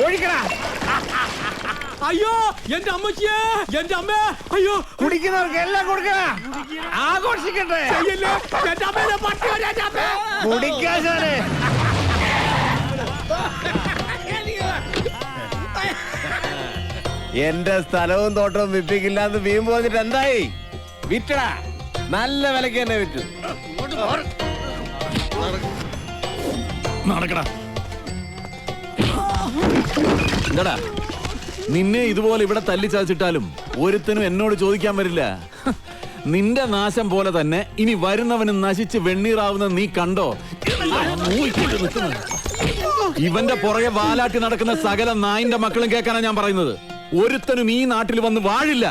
ഒഴിക്കടാ. അയ്യോ എന്റെ അമ്മച്ചിയെ, എന്റെ അമ്മ. അയ്യോ കുടിക്കുന്നവർക്ക് എല്ലാം കൊടുക്കണ. ആഘോഷിക്കട്ടെ. കുടിക്കാശാനെ. എന്റെ സ്ഥലവും തോട്ടവും വിപ്പിക്കില്ലാന്ന് വീമ്പ് വന്നിട്ട് എന്തായി? വിറ്റടാ, നല്ല വിലക്ക് തന്നെ വിറ്റു. നടക്കടാ. എന്താടാ നിന്നെ ഇതുപോലെ ഇവിടെ തല്ലി ചതച്ചിട്ടാലും ഒരുത്തനും എന്നോട് ചോദിക്കാൻ വരില്ല. നിന്റെ നാശം പോലെ തന്നെ ഇനി വരുന്നവന് നശിച്ച് വെണ്ണീറാവുന്ന നീ കണ്ടോ? ഇവന്റെ പുറകെ വാലാട്ടി നടക്കുന്ന സകല നായിന്റെ മക്കളും കേൾക്കാനാ ഞാൻ പറയുന്നത്. ഒരുത്തനും ഈ നാട്ടിൽ വന്ന് വാഴില്ല.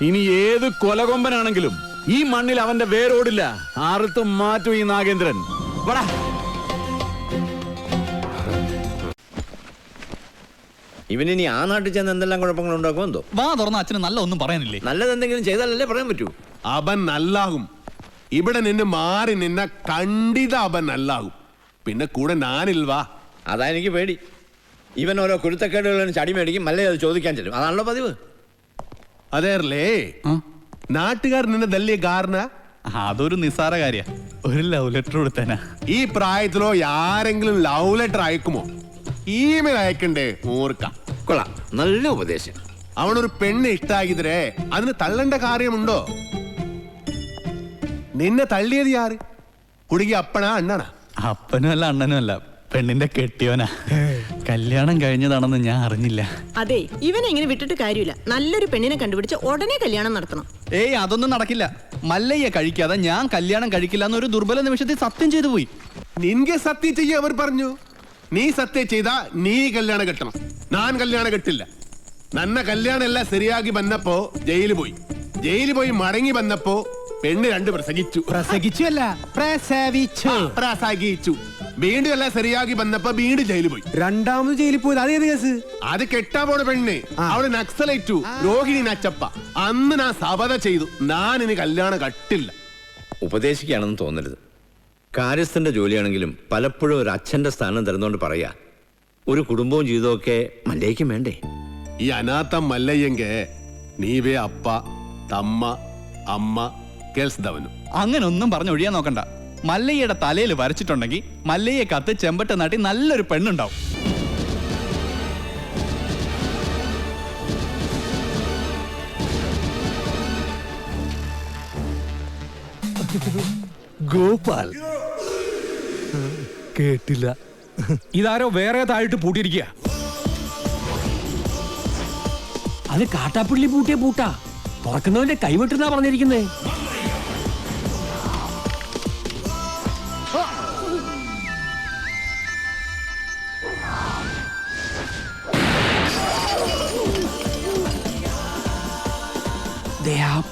ഇനി ഏത് കൊലകൊമ്പനാണെങ്കിലും ഈ മണ്ണിൽ അവന്റെ വേരോടില്ല. ആർത്തും മാറ്റും ഈ നാഗേന്ദ്രൻ. വടാ. ഇവനിനി ആ നാട്ടിൽ ചെന്ന് എന്തെല്ലാം കുഴപ്പങ്ങൾ ഉണ്ടാക്കും എന്തോ. വാ തുറന്ന അച്ഛന് നല്ല ഒന്നും പറയാനില്ലേ? നല്ലതെന്തെങ്കിലും ചെയ്താലല്ലേ പറയാൻ പറ്റൂ. അവൻ നല്ലാകും. ഇവിടെ നിന്ന് മാറി നിന്ന കണ്ടിത അവൻ നല്ലാകും. പിന്നെ കൂടെ ഞാനിൽവാ. അതാ എനിക്ക് പേടി. ഇവൻ ഓരോ കുരുത്തക്കേടുകളും ചടി മേടിക്കും, മല്ലേ അത് ചോദിക്കാൻ ചെല്ലും. അതാണല്ലോ പതിവ്. അതേർലേ നാട്ടുകാർ നിന്നെ തല്ലിയ കാരണ അതൊരു നിസ്സാര കാര്യ. ഒരു ലവ് ലെറ്റർ കൊടുത്തേനാ. ഈ പ്രായത്തിലോ ആരെങ്കിലും ലവ് ലെറ്റർ അയക്കുമോ? ഇമെയിൽ അയക്കണ്ടേ? ഓർക്ക. കൊള്ളാം, നല്ല ഉപദേശം. അവനൊരു പെണ്ണ് ഇഷ്ടാക്കിതരേ അതിന് തള്ളേണ്ട കാര്യമുണ്ടോ? നിന്നെ തള്ളിയത് ആര്? കുടുങ്ങി അപ്പനാ അണ്ണനാ? അപ്പനും അല്ല അണ്ണനും അല്ല, പെണ്ണിന്റെ കെട്ടിയോനാ. കല്യാണം കഴിഞ്ഞതാണെന്ന് ഞാൻ അറിഞ്ഞില്ല. അതെ, ഇവനെ ഇങ്ങനെ വിട്ടിട്ട് കാര്യമില്ല. നല്ലൊരു പെണ്ണിനെ കണ്ടുപിടിച്ച് ഉടനെ കല്യാണം നടത്തണം. ഏയ് അതൊന്നും നടക്കില്ല. മല്ലയ്യ കഴിക്കാതെ ഞാൻ കല്യാണം കഴിക്കില്ല എന്നൊരു ദുർബല നിമിഷത്തിൽ സത്യം ചെയ്തു പോയി. നിൻಗೆ സത്യം ചെയ്യ അവർ പറഞ്ഞു. നീ സത്യം ചെയ്താ നീ കല്യാണം കെട്ടണം. ഞാൻ കല്യാണം കെട്ടില്ല. നന്ന കല്യാണം എല്ലാം ശരിയാക്കി വന്നപ്പോ ജയിലിൽ പോയി മടങ്ങി വന്നപ്പോ പെണ്ണ് 2 പ്രസംഗിച്ചു. പ്രസവിച്ചു. വീണ്ടും എല്ലാം ശരിയാക്കി വന്നപ്പോ വീണ്ടും ജയിലിൽ പോയി. രണ്ടാമത് ജയിലിൽ പോയത് അതേത് കേസ്? അത് കെട്ടാ പോണ പെണ്ണ്. അവള് നക്സലേറ്റു, രോഹിണി നച്ചപ്പ. അന്ന് ഞാൻ ശപഥം ചെയ്തു, ഞാൻ ഇനി കല്യാണം കട്ടില്ല. ഉപദേശിക്കുകയാണെന്ന് തോന്നരുത്. കാര്യസ്ഥന്റെ ജോലിയാണെങ്കിലും പലപ്പോഴും ഒരു അച്ഛന്റെ സ്ഥാനം തരുന്നോണ്ട് പറയാ, ഒരു കുടുംബവും ജീവിതമൊക്കെ മല്ലയ്ക്കും വേണ്ടേ? ഈ അനാഥം മല്ലയ്യെങ്കെ നീവേ അപ്പ തമ്മ അമ്മ കേൾസ്തവനും. അങ്ങനെ ഒന്നും പറഞ്ഞ് ഒഴിയാൻ നോക്കണ്ട. മല്ലയ്യയുടെ തലയിൽ വരച്ചിട്ടുണ്ടെങ്കിൽ മല്ലയ്യെ കത്ത് ചെമ്പട്ട നാട്ടി നല്ലൊരു പെണ്ണുണ്ടാവും. ഗോപാൽ കേട്ടില്ല. ഇതാരോ വേറെ താഴിട്ട് പൂട്ടിയിരിക്കുക. അത് കാട്ടാപ്പിള്ളി പൂട്ടിയ പൂട്ടാ. തുറക്കുന്നവന്റെ കൈവിട്ടെന്നാ പറഞ്ഞിരിക്കുന്നേ.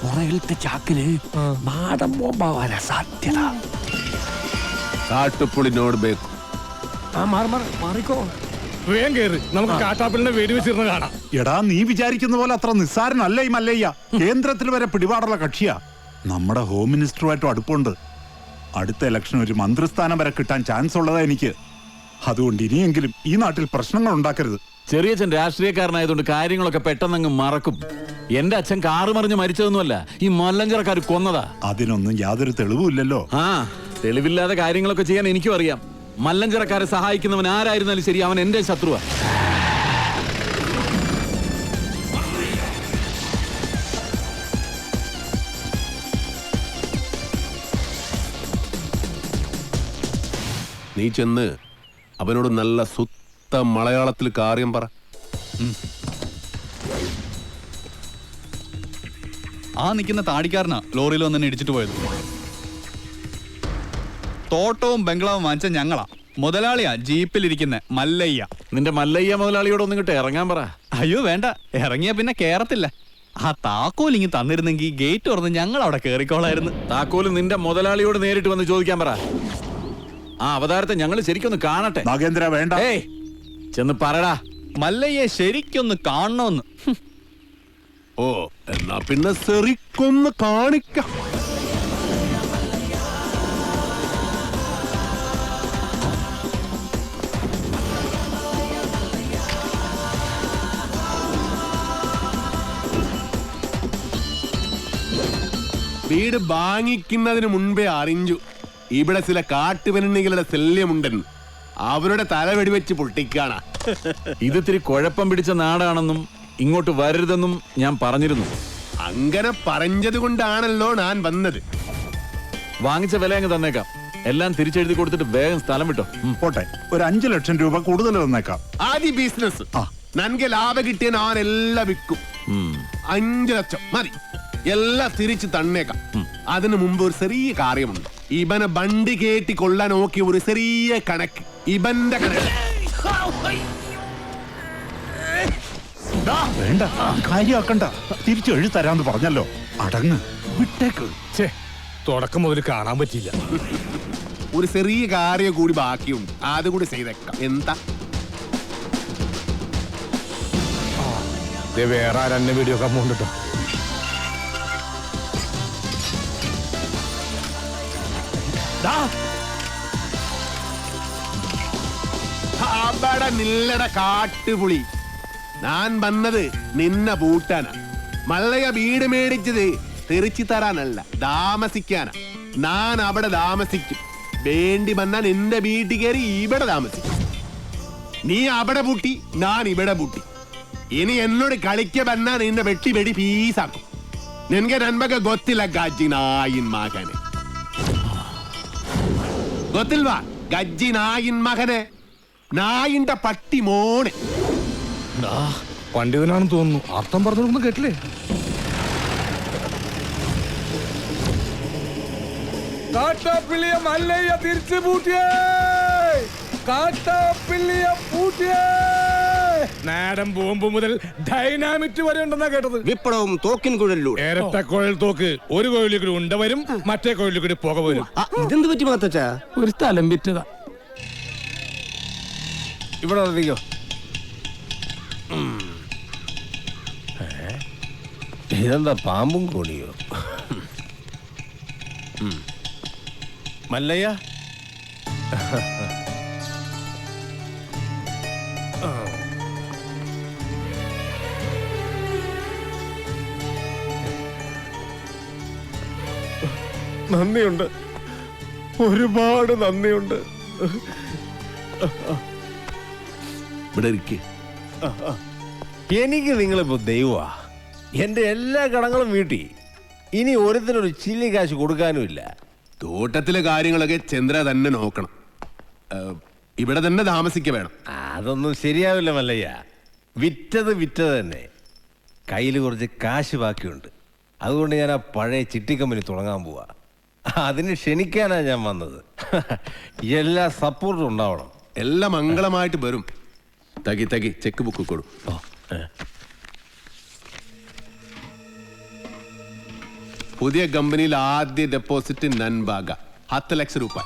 പുറകിലത്തെ ചാക്കിന് മാടം ബോംബാവാനാ സാധ്യത. കാട്ടുപുളിനോട് ബേക്കും. മാറിക്കോ, വേഗം കേറ്. നമുക്ക് കാട്ടാപ്പിളിനെ വെടിവെച്ചിരുന്ന് കാണാം. എടാ, നീ വിചാരിക്കുന്ന പോലെ അത്ര നിസ്സാരനല്ല ഈ മല്ലയ്യ. കേന്ദ്രത്തിൽ വരെ പിടിപാടുള്ള കക്ഷിയാ. നമ്മുടെ ഹോം മിനിസ്റ്ററുമായിട്ടും അടുപ്പുണ്ട്. അടുത്ത ഇലക്ഷൻ ഒരു മന്ത്രിസ്ഥാനം വരെ കിട്ടാൻ ചാൻസ് ഉള്ളതാ എനിക്ക്. അതുകൊണ്ട് ഇനിയെങ്കിലും ഈ നാട്ടിൽ പ്രശ്നങ്ങൾ ഉണ്ടാക്കരുത്. ചെറിയച്ഛൻ രാഷ്ട്രീയക്കാരനായതുകൊണ്ട് കാര്യങ്ങളൊക്കെ പെട്ടെന്നങ്ങ് മറക്കും. എന്റെ അച്ഛൻ കാറ് മറിഞ്ഞ് മരിച്ചതൊന്നുമല്ല, ഈ മല്ലഞ്ചറക്കാർ കൊന്നതാ. അതിനൊന്നും യാതൊരു തെളിവുമില്ലല്ലോ. തെളിവില്ലാതെ കാര്യങ്ങളൊക്കെ ചെയ്യാൻ എനിക്കും അറിയാം. മല്ലഞ്ചറക്കാരെ സഹായിക്കുന്നവൻ ആരായിരുന്നാലും ശരി, അവൻ എന്റെ ശത്രുവാ. നീ ചെന്ന് അവനോട് നല്ല സുത്ത മലയാളത്തിൽ കാര്യം പറ. ആ നിൽക്കുന്ന താടിക്കാരനാ ലോറിയിൽ വന്നെ ഇടിച്ചിട്ട് പോയത്. തോട്ടവും ബംഗ്ലാവും വാങ്ങിച്ച ഞങ്ങളാ. മുതലാളിയാ ജീപ്പിലിരിക്കുന്ന മല്ലയ്യ. നിന്റെ മല്ലയ്യ മുതലാളിയോട് ഒന്നും കിട്ടെ ഇറങ്ങാൻ പറ. അയ്യോ വേണ്ട, ഇറങ്ങിയ പിന്നെ കേറത്തില്ല. ആ താക്കോൽ ഇങ്ങ് തന്നിരുന്നെങ്കിൽ ഗേറ്റ് തുറന്ന് ഞങ്ങൾ അവിടെ കേറിക്കോളായിരുന്നു. താക്കോല് നിന്റെ മുതലാളിയോട് നേരിട്ട് വന്ന് ചോദിക്കാൻ പറ. ആ അവതാരത്തെ ഞങ്ങൾ ശരിക്കൊന്ന് കാണട്ടെ. നാഗേന്ദ്ര വേണ്ട. ചെന്ന് പറടാ. മല്ലയ്യെ ശരിക്കൊന്ന് കാണണമെന്ന്. ഓ, എന്നാ പിന്നെ ശരിക്കൊന്ന് കാണിക്കാം. വീട് വാങ്ങിക്കുന്നതിന് മുൻപേ അറിഞ്ഞു ഇവിടെ ചില കാട്ടുപെണ്ണുകളുടെ ശല്യമുണ്ടെന്ന്. അവരുടെ തല വെടിവെച്ച് പൊട്ടിക്കാണാ. ഇതിത്തിരി കുഴപ്പം പിടിച്ച നാടാണെന്നും ഇങ്ങോട്ട് വരരുതെന്നും ഞാൻ പറഞ്ഞിരുന്നു. അങ്ങനെ പറഞ്ഞത് കൊണ്ടാണല്ലോ ഞാൻ വന്നത്. വാങ്ങിച്ച വില അങ്ങ് തന്നേക്കാം. എല്ലാം തിരിച്ചെഴുതി കൊടുത്തിട്ട് വേഗം സ്ഥലം വിട്ടോ. പോട്ടെ, ഒരു 5 ലക്ഷം രൂപ കൂടുതൽ തന്നേക്കാം. ആദ്യ ബിസിനസ് നൻകെ ലാഭം കിട്ടിയ ഞാൻ എല്ലാം വിൽക്കും. 5 ലക്ഷം മതി, എല്ലാം തിരിച്ച് തന്നേക്കാം. അതിനു മുമ്പ് ഒരു ചെറിയ കാര്യമുണ്ട്. ഇവനെ വണ്ടി കേട്ടി കൊള്ളാൻ നോക്കിയ ഒരു ചെറിയ കണക്ക്, ഇവന്റെ കണക്ക്. വേണ്ട, കാര്യമാക്കണ്ട. തിരിച്ചു എഴുതി തരാന്ന് പറഞ്ഞല്ലോ. അടങ്ങ്, വിട്ടേക്ക്. ഛേ, തുടക്കം മുതൽ കാണാൻ പറ്റിയില്ല. ഒരു ചെറിയ കാര്യം കൂടി ബാക്കിയുണ്ട്, അതുകൂടി ചെയ്തേക്കാം. എന്താ വേറെ ആരെന്നെ വീഡിയോ ഒക്കെ പോകണ്ടോ? അവിടെ നില്ലട കാട്ടുപുളി. ഞാൻ വന്നത് നിന്നെ പൂട്ടാനാ. മല്ലയ വീട് മേടിച്ചത് തെറിച്ചു തരാനല്ല, താമസിക്കാനാ. ഞാൻ അവിടെ താമസിക്കും. വേണ്ടി വന്നാൽ എന്റെ വീട്ടിൽ കയറി ഇവിടെ താമസിക്കും. നീ അവിടെ പൂട്ടി, ഞാൻ ഇവിടെ പൂട്ടി. ഇനി എന്നോട് കളിക്ക വന്നാൽ നിന്നെ വെട്ടി വെടി പീസാക്കും. നിനക്ക് നന്മക്ക് ಗೊತ್ತಿಲ್ಲ ಗಜ್ಜಿ ನಾಯಿನ್ ಮಗನೆ. ಗೊತ್ತಿಲ್ವಾ ಗಜ್ಜಿ ನಾಯಿನ್ മകനെ, നായിന്റെ പട്ടി മോനെ. പണ്ഡിതനാണെന്ന് തോന്നുന്നു. അർത്ഥം പറഞ്ഞൊന്നും കേട്ടില്ലേ? കാട്ടാപ്പിള്ളിയെ മല്ലയ്യ തിരിച്ചു പൂട്ടിയേ, കാട്ടാപ്പിള്ളിയെ പൂട്ടിയേ. നാടൻ ബോംബ് മുതൽ ഡൈനാമിറ്റ് വരെ ഉണ്ടെന്നാ കേട്ടത്. വിപ്ലവം തോക്കിൻ കുഴലിലൂടെ. ഇരട്ട കുഴൽ തോക്ക്. ഒരു കുഴലിൽ കൂടി ഉണ്ട വരും, മറ്റേ കുഴലിൽ കൂടി പുക വരും. ഇതെന്ത് പറ്റി മാത്തച്ചാ? ഒരു സ്ഥലം വിറ്റതാ. ഇവിടെ അറിയോ? ഇതെന്താ പാമ്പും കോണിയോ? മല്ലയ്യ, നന്ദിയുണ്ട്, ഒരുപാട് നന്ദിയുണ്ട്. ഇവിടെ ഇരിക്കേ. എനിക്ക് നിങ്ങളിപ്പോ ദൈവമാ. എന്റെ എല്ലാ കടങ്ങളും വീട്ടി. ഇനി ഒരുത്തിനൊരു ചില്ലി കാശ് കൊടുക്കാനുമില്ല. തോട്ടത്തിലെ കാര്യങ്ങളൊക്കെ ചന്ദ്ര തന്നെ നോക്കണം. ഇവിടെ തന്നെ താമസിക്ക വേണം. അതൊന്നും ശരിയാവില്ല മല്ലയ്യ. വിറ്റത് തന്നെ. കയ്യിൽ കുറച്ച് കാശ് ബാക്കിയുണ്ട്. അതുകൊണ്ട് ഞാൻ ആ പഴയ ചിട്ടി കമ്പനി തുടങ്ങാൻ പോവാ. അതിന് ക്ഷണിക്കാനാ ഞാൻ വന്നത്. എല്ലാ സപ്പോർട്ടും ഉണ്ടാവണം. എല്ലാം മംഗളമായിട്ട് വരും. തകി ചെക്ക് ബുക്ക് കൊടു. പുതിയ കമ്പനിയിൽ ആദ്യ ഡെപ്പോസിറ്റ് നൻബാഗ 10 ലക്ഷം രൂപ.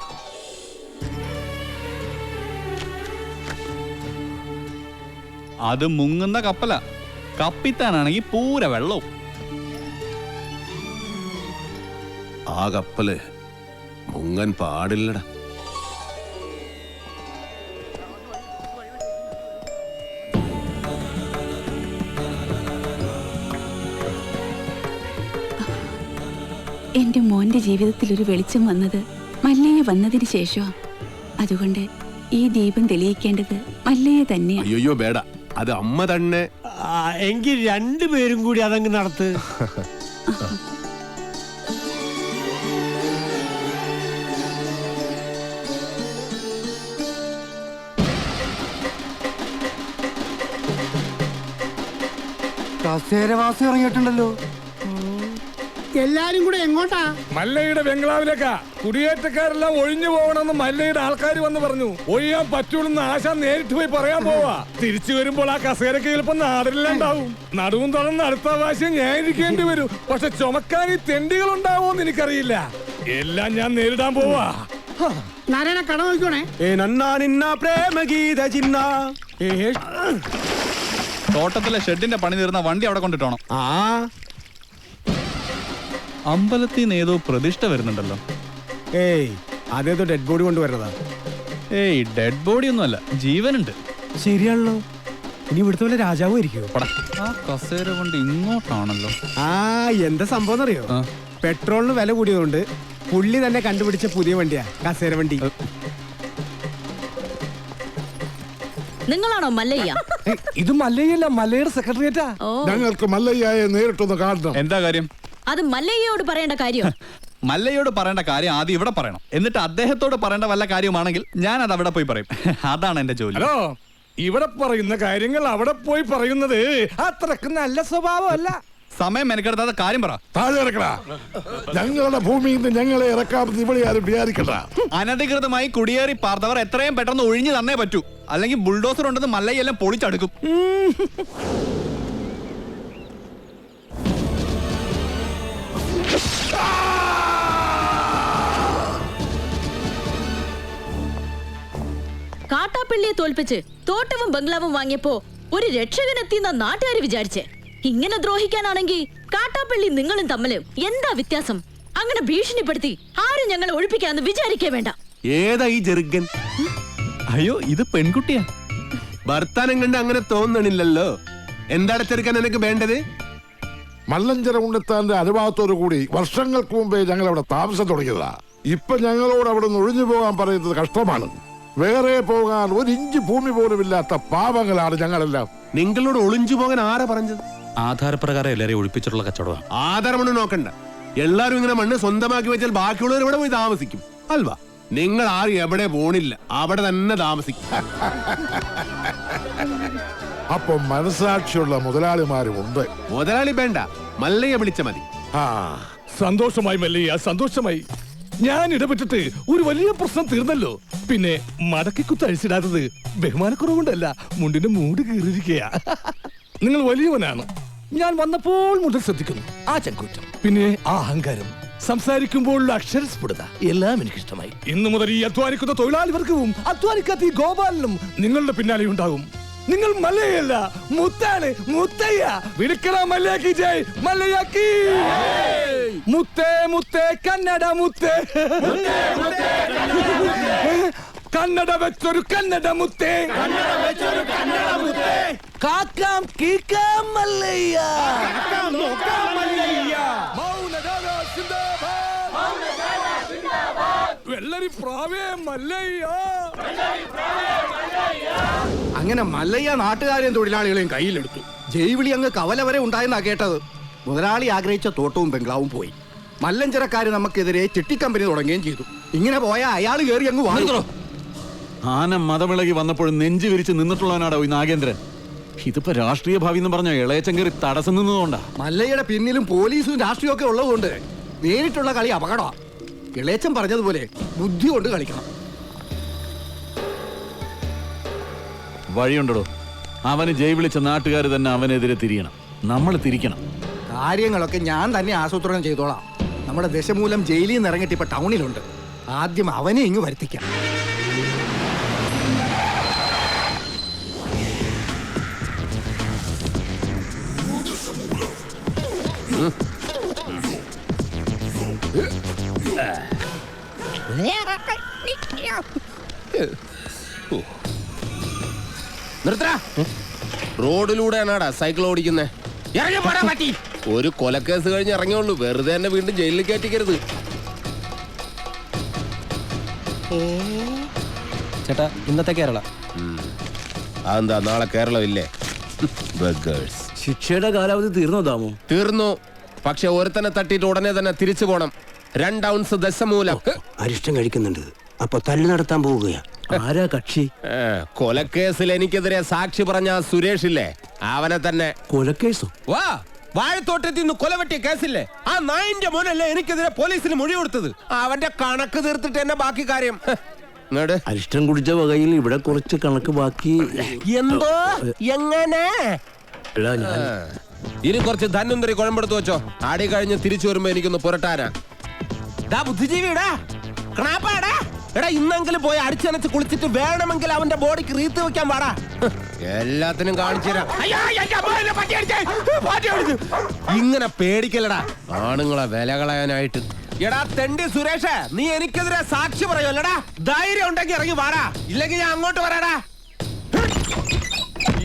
അത് മുങ്ങുന്ന കപ്പല. കപ്പിത്താനാണെങ്കിൽ പൂര വെള്ളവും. ആ കപ്പല് മുങ്ങൻ പാടില്ലടാ. എന്റെ മോന്റെ ജീവിതത്തിൽ ഒരു വെളിച്ചം വന്നത് മല്ലയ്യ വന്നതിന് ശേഷമാ. അതുകൊണ്ട് ഈ ദീപം തെളിയിക്കേണ്ടത് മല്ലയ്യ തന്നെയാ. അയ്യോ വേട, അത് അമ്മ തന്നെ. എങ്കിൽ രണ്ടുപേരും കൂടി അതങ്ങ് നടത്ത്. കസേരവാസി ഇറങ്ങിയിട്ടുണ്ടല്ലോ. എല്ലാരും കൂടെ എങ്ങോട്ടാ? മല്ലയുടെ ബംഗ്ലാവിലേക്കാ. കുടിയേറ്റക്കാരെല്ലാം ഒഴിഞ്ഞു പോകണമെന്ന് മല്ലയുടെ ആൾക്കാർ വന്ന് പറഞ്ഞു. ഒഴിയാൻ പറ്റൂലെന്ന് ആശ നേരിട്ട് പോയി പറയാൻ പോവാ. തിരിച്ചു വരുമ്പോൾ ആ കസേരക്ക് ചിലപ്പോ നാടില്ലാണ്ടാവും. നടുവും തുറന്ന് അടുത്ത പ്രാവശ്യം ഞാൻ ഇരിക്കേണ്ടി വരും. പക്ഷെ ചുമക്കാൻ ഈ തെണ്ടികൾ ഉണ്ടാവോന്ന് എനിക്കറിയില്ല. എല്ലാം ഞാൻ നേരിടാൻ പോവാ. നാരായണ കട നോക്കണേ. തോട്ടത്തിലെ ഷെഡിന്റെ പണി തീർന്ന വണ്ടി അവിടെ കൊണ്ടിട്ടോണം. അമ്പലത്തിൽ നിന്ന് ഏതോ പ്രതിഷ്ഠ വരുന്നുണ്ടല്ലോ. ഏയ്, അതേതോ ഡെഡ് ബോഡി കൊണ്ടുവരണതാ. ഏയ്, ഡെഡ് ബോഡി ഒന്നുമല്ല, ജീവനുണ്ട്. ശരിയാണല്ലോ. ഇനി ഇവിടുത്തെ വല്ല രാജാവും ആയിരിക്കുമോ? ആ കസേര കൊണ്ട് ഇങ്ങോട്ടാണല്ലോ. എന്താ സംഭവം അറിയോ? പെട്രോളിന് വില കൂടിയതുകൊണ്ട് പുള്ളി തന്നെ കണ്ടുപിടിച്ച പുതിയ വണ്ടിയാ കസേര വണ്ടി. നിങ്ങളാണോ മല്ലയ്യ? ഇത് മല്ലയ്യല്ല, മല്ലയുടെ സെക്രട്ടറിയേറ്റാ. ഞങ്ങൾക്ക് മല്ലയ്യയെ നേരിട്ടൊന്ന് കാണണം. എന്താ കാര്യം? അത് മല്ലയ്യയോട് പറയേണ്ട കാര്യം. മല്ലയോട് പറയേണ്ട കാര്യം ആദ്യം ഇവിടെ പറയണം, എന്നിട്ട് അദ്ദേഹത്തോട് പറയേണ്ട വല്ല കാര്യമാണെങ്കിൽ ഞാൻ അത് അവിടെ പോയി പറയും. അതാണ് എന്റെ ജോലി. ഹലോ, ഇവിടെ പറയുന്ന കാര്യങ്ങൾ അവിടെ പോയി പറയുന്നത് അത്രക്ക് നല്ല സ്വഭാവമല്ല. സമയം മെനക്കെടുത്താത്ത കാര്യം പറ. താഴെ ഇറക്കടാ. ഞങ്ങളുടെ ഭൂമിയിൽ നിന്ന് ഞങ്ങളെ ഇറക്കാമെന്ന് ഇവിടെ ആരും വിചാരിക്കണ്ട. അനധികൃതമായി കുടിയേറി പാർത്തവർ എത്രയും പെട്ടെന്ന് ഒഴിഞ്ഞു തന്നേ പറ്റൂ, അല്ലെങ്കിൽ ബുൾഡോസർ ഉണ്ടെന്ന് മല്ലയെല്ലാം പൊളിച്ചടുക്കും. കാട്ടാപ്പള്ളിയെ തോൽപ്പിച്ച് തോട്ടവും ബംഗ്ലാവും വാങ്ങിയപ്പോ ഒരു രക്ഷകനെത്തിയെന്ന നാട്ടുകാര് വിചാരിച്ചേ. ഇങ്ങനെ ദ്രോഹിക്കാനാണെങ്കിൽ കാട്ടാപ്പള്ളി നിങ്ങളും തമ്മില് എന്താ വ്യത്യാസം? അങ്ങനെ ഭീഷണിപ്പെടുത്തി ആരും ഞങ്ങളെ ഒഴിപ്പിക്കാന്ന് വിചാരിക്കേ വേണ്ട. ഏതാ ഈ ജെറുഗൻ? അയ്യോ, ഇത് പെൺകുട്ടിയാ. വർത്താനം കണ്ട് അങ്ങനെ തോന്നണില്ലല്ലോ. എന്താണ് ചെറുക്കൻ എനിക്ക് വേണ്ടത്? മല്ലഞ്ചര ഉണ്ണിത്താന്റെ അനുഭവത്തോടു കൂടി വർഷങ്ങൾക്ക് മുമ്പേ ഞങ്ങൾ അവിടെ താമസം തുടങ്ങിയതാ. ഇപ്പൊ ഞങ്ങളോട് അവിടെ നിന്ന് ഒഴിഞ്ഞു പോകാൻ പറയുന്നത് കഷ്ടമാണ്. വേറെ പോകാൻ ഒരു ഇഞ്ച് ഭൂമി പോലും ഇല്ലാത്ത പാവങ്ങളാണ് ഞങ്ങളെല്ലാം. നിങ്ങളോട് ഒളിഞ്ചു പോകാൻ ആരാ പറഞ്ഞത്? ആധാരപ്രകാരം എല്ലാരെയും ഒഴിപ്പിച്ചിട്ടുള്ള കച്ചവടം. ആധാരമണ്ണ് നോക്കണ്ട. എല്ലാരും ഇങ്ങനെ മണ്ണ് സ്വന്തമാക്കി വെച്ചാൽ ബാക്കിയുള്ളവർ ഇവിടെ പോയി താമസിക്കും അൽവാ. നിങ്ങൾ ആരും എവിടെ പോണില്ല, അവിടെ തന്നെ താമസിക്കും. അപ്പൊ മനസാക്ഷിയുള്ള മുതലാളിമാരും ഉണ്ട്. മുതലാളി വേണ്ട, മല്ലയെ വിളിച്ച മതി. സന്തോഷമായി മല്ലയ്യ, സന്തോഷമായി. ഞാൻ ഇടപെട്ടിട്ട് ഒരു വലിയ പ്രശ്നം തീർന്നല്ലോ. പിന്നെ മടക്കി കുത്തഴിച്ചിടാത്തത് ബഹുമാനക്കുറവുകൊണ്ടല്ല, മുണ്ടിന്റെ മൂട് കീറിയിരിക്കുക. നിങ്ങൾ വലിയവനാണ്. ഞാൻ വന്നപ്പോൾ മുതൽ ശ്രദ്ധിക്കുന്നു ആ ചങ്കൂറ്റം, പിന്നെ ആ അഹങ്കാരം, സംസാരിക്കുമ്പോഴുള്ള അക്ഷരസ്ഫുടത എല്ലാം എനിക്കിഷ്ടമായി. ഇന്നു മുതൽ ഈ അധ്വാനിക്കുന്ന തൊഴിലാളി വർഗവും അധ്വാനിക്കാത്ത ഈ ഗോപാലനും നിങ്ങളുടെ പിന്നാലെ ഉണ്ടാകും. നിങ്ങൾ മല്ലയല്ല, മുത്താണ്, മുത്തയ്യ. വിളിക്കണ മല്ലയാക്കി ജയ്, മല്ലയാക്കി. മുത്തേ മുത്തേ കന്നഡ മുത്തേ, കന്നഡ വെച്ചൊരു കന്നഡ മുത്തേ, കാക്കാം കീക്കാം മല്ലയ്യ, വെള്ളരി പ്രാവേ മല്ലയ്യ. അങ്ങനെ മല്ലയ്യ നാട്ടുകാരെയും തൊഴിലാളികളെയും കയ്യിലെടുത്തു. ജൈവിളി അങ്ങ് കവല വരെ ഉണ്ടായെന്നാ കേട്ടത്. മുതലാളി ആഗ്രഹിച്ച തോട്ടവും ബംഗ്ലാവും പോയി. മല്ലഞ്ചരക്കാര് നമുക്കെതിരെ ചിട്ടിക്കമ്പനി തുടങ്ങുകയും ചെയ്തു. ഇങ്ങനെ പോയ അയാൾ കയറി അങ്ങ് വാങ്ങുന്നു. ആന മതമിളകി വന്നപ്പോഴും നെഞ്ചു വിരിച്ച് നിന്നിട്ടുള്ളവനാടോ ഈ നാഗേന്ദ്രൻ. ഇതിപ്പോ രാഷ്ട്രീയ ഭാവി എന്ന് പറഞ്ഞ ഇളയച്ചൻ കയറി തടസ്സം നിന്നതുകൊണ്ടാ. മല്ലയ്യയുടെ പിന്നിലും പോലീസും രാഷ്ട്രീയവും ഒക്കെ ഉള്ളതുകൊണ്ട് നേരിട്ടുള്ള കളി അപകടമാണ്. ഇളയച്ചൻ പറഞ്ഞതുപോലെ ബുദ്ധി കൊണ്ട് കളിക്കണം. വഴിയുണ്ടോ? അവന് ജയ് വിളിച്ച നാട്ടുകാർ തന്നെ അവനെതിരെ തിരിയണം, നമ്മൾ തിരിക്കണം. കാര്യങ്ങളൊക്കെ ഞാൻ തന്നെ ആസൂത്രണം ചെയ്തോളാം. നമ്മുടെ ദശമൂലം ജയിലിൽ നിന്ന് ഇറങ്ങിയിട്ട് ഇപ്പൊ ടൗണിലുണ്ട്. ആദ്യം അവനെ ഇങ്ങ് വരുത്തിക്കാം. റോഡിലൂടെയാണാടാ സൈക്കിൾ ഓടിക്കുന്നേ. ഒരു കൊലക്കേസ് കഴിഞ്ഞ് ഇറങ്ങിയുള്ളൂ, വെറുതെ തന്നെ വീണ്ടും ജയിലിൽ കയറ്റിക്കരുത്. ചേട്ടാ, ഇന്നത്തെ കേരള അതെന്താ നാളെ കേരളം ഇല്ലേ? ശിക്ഷയുടെ കാലാവധി തീർന്നോ ദാമു? തീർന്നു. പക്ഷെ ഒരുത്തനെ തട്ടിയിട്ട് ഉടനെ തന്നെ തിരിച്ചു പോണം. 2 ഔൺസ് ദശമൂലം. അരിഷ്ടം കഴിക്കുന്നുണ്ട്. അപ്പൊ തല്ലു നടത്താൻ പോവുകയാ. ആരാ കക്ഷി? കൊലക്കേസിൽ എനിക്കെതിരെ സാക്ഷി പറഞ്ഞ സുരേഷ് ഇല്ലേ, അവനെ തന്നെ. കൊലക്കേസോ? വാ, വാഴത്തോട്ടത്തിൽ നിന്ന് കൊലവെട്ടിയ കേസില്ലേ, ആ നായിന്റെ മോനല്ലേ എനിക്കെതിരെ പോലീസിന് മൊഴി കൊടുത്തത്. അവന്റെ കണക്ക് തീർത്തിട്ട് എന്നെ ബാക്കി കാര്യം. അരിഷ്ടം കുടിച്ച വകയിൽ ഇവിടെ കുറച്ച് കണക്ക് ബാക്കി. എന്തോ എങ്ങനെ? ഇനി കുറച്ച് ധന്വന്തരി കുഴമ്പെടുത്ത് വെച്ചോ. ആടി കഴിഞ്ഞ് തിരിച്ചു വരുമ്പോ എനിക്കൊന്ന് പുരട്ടാനാ. ബുദ്ധിജീവിടാ, ക്ണാപ്പാടാ. എടാ, ഇന്നെങ്കിലും പോയി അടിച്ചനച്ച് കുളിച്ചിട്ട് വേണമെങ്കിൽ അവന്റെ ബോഡിക്ക് റീത്ത് വെക്കാൻ പാടാ. എല്ലാത്തിനും കാണിച്ചു തരാം. ഇങ്ങനെ പേടിക്കലടാ ആണുങ്ങളെ വില കളയാനായിട്ട്. എടാ തെണ്ടി സുരേഷ്, നീ എനിക്കെതിരെ സാക്ഷി പറയുമല്ലടാ. ധൈര്യം ഉണ്ടെങ്കിൽ ഇറങ്ങി വാടാ, ഇല്ലെങ്കിൽ ഞാൻ അങ്ങോട്ട് വരാടാ.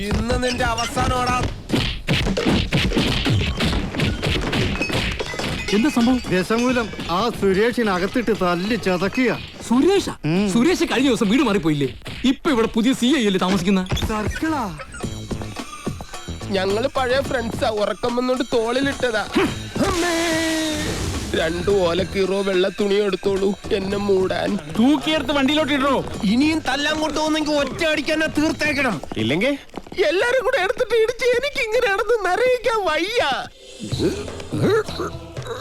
ഇന്ന് നിന്റെ അവസാനമാടാ. എന്താ സംഭവം? ദശമൂലം ആ സുരേഷിനകത്തിട്ട് തല്ലി ചതക്കുക. സുരേഷ് കഴിഞ്ഞ ദിവസം വീട് മാറിപ്പോയില്ലേ? ഇപ്പൊ ഇവിടെ പുതിയ CI അല്ലേ താമസിക്കുന്ന? സർക്കിളാ. ഞങ്ങള് പഴയ ഫ്രണ്ട്സാ. ഉറക്കം വന്നോണ്ട് തോളിലിട്ടതാ. 2 ഓലക്കീറോ വെള്ള തുണി എടുത്തോളൂ എന്നെ മൂടാൻ. തൂക്കിയെടുത്ത് വണ്ടിയിലോട്ട് ഇടോ. ഇനിയും തല്ലാൻ കൊണ്ടുപോകുന്നെങ്കിൽ ഒറ്റ അടിക്കാനാ തീർത്തേക്കണം. ഇല്ലെങ്കിൽ എല്ലാരും കൂടെ എടുത്തിട്ട് ഇടിച്ച് എനിക്ക് ഇങ്ങനെയാണെന്ന് നിറയിക്കാൻ വയ്യ.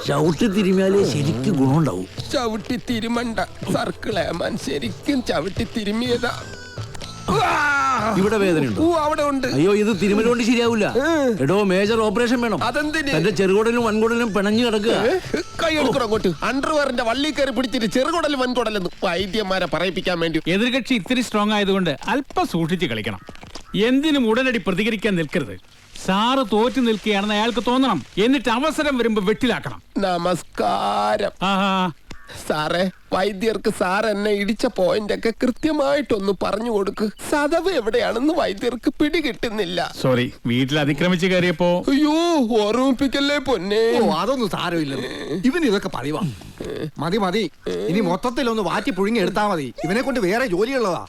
ചവിട്ടി തിരുമിയാലേ ശരിക്കും ഗുണമുണ്ടാവും. ചവിട്ടി തിരുമണ്ട. സർക്കിളേമാൻ ശരിക്കും ചവിട്ടി തിരുമിയതാ. ഇവിടെ വേദനയുണ്ടോ? അവിടെ ഉണ്ട്. അയ്യോ, ഇത് തിരുമല കൊണ്ട് ശരിയാവില്ല. എടോ, മേജർ ഓപ്പറേഷൻ വേണം. അതെന്തിന്? എന്റെ ചെറുകുടലും വൻകുടലും പിണഞ്ഞു കിടക്കുക. കൈ എടുക്കണം അങ്ങോട്ട്. അണ്ടർവെയറിന്റെ വള്ളി കയറി പിടിച്ചിട്ട് ചെറുകുടലും വൻകുടലെന്ന് വൈദ്യന്മാരെ പറയിപ്പിക്കാൻ വേണ്ടി. എതിർകക്ഷി ഇത്തിരി സ്ട്രോങ് ആയതുകൊണ്ട് അല്പം സൂക്ഷിച്ച് കളിക്കണം. എന്തിനും ഉടനടി പ്രതികരിക്കാൻ നിൽക്കരുത്. സാറ് തോറ്റു നിൽക്കുകയാണെന്ന് അയാൾക്ക് തോന്നണം. എന്നിട്ട് അവസരം വരുമ്പോ വെട്ടിലാക്കണം. നമസ്കാരം ആഹാ. സാറേ, വൈദ്യർക്ക് സാർ എന്നെ ഇടിച്ച പോയിന്റ് ഒക്കെ കൃത്യമായിട്ടൊന്ന് പറഞ്ഞു കൊടുക്ക്. സദവ് എവിടെയാണെന്ന് വൈദ്യർക്ക് പിടികിട്ടുന്നില്ല. സോറി, വീട്ടിൽ അതിക്രമിച്ച് കയറിയപ്പോ. അയ്യോ, ഓർമ്മിപ്പിക്കല്ലേ പൊന്നെ. ഓ, അതൊന്നും സാരമില്ല. ഇവന് ഇതൊക്കെ പറയുവാ. മതി മതി, ഇനി മൊത്തത്തിലൊന്ന് വാറ്റി പുഴുങ്ങി എടുത്താ മതി. ഇവനെ കൊണ്ട് വേറെ ജോലിയുള്ളതാ.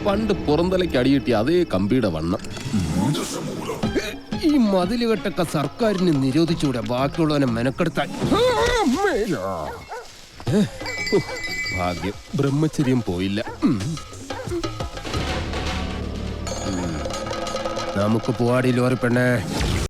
പണ്ട് പുറന്തലയ്ക്ക് അടികിട്ടി അതേ കമ്പിയുടെ വണ്ണം. ഈ മതിലുകെട്ടൊക്കെ സർക്കാരിന് നിരോധിച്ചുകൂടെ ബാക്കിയുള്ളവനെ മെനക്കെടുത്താൻ? ഭാഗ്യം, ബ്രഹ്മചര്യം പോയില്ല. നമുക്ക് പോവാടി ലോറി പെണ്ണേ.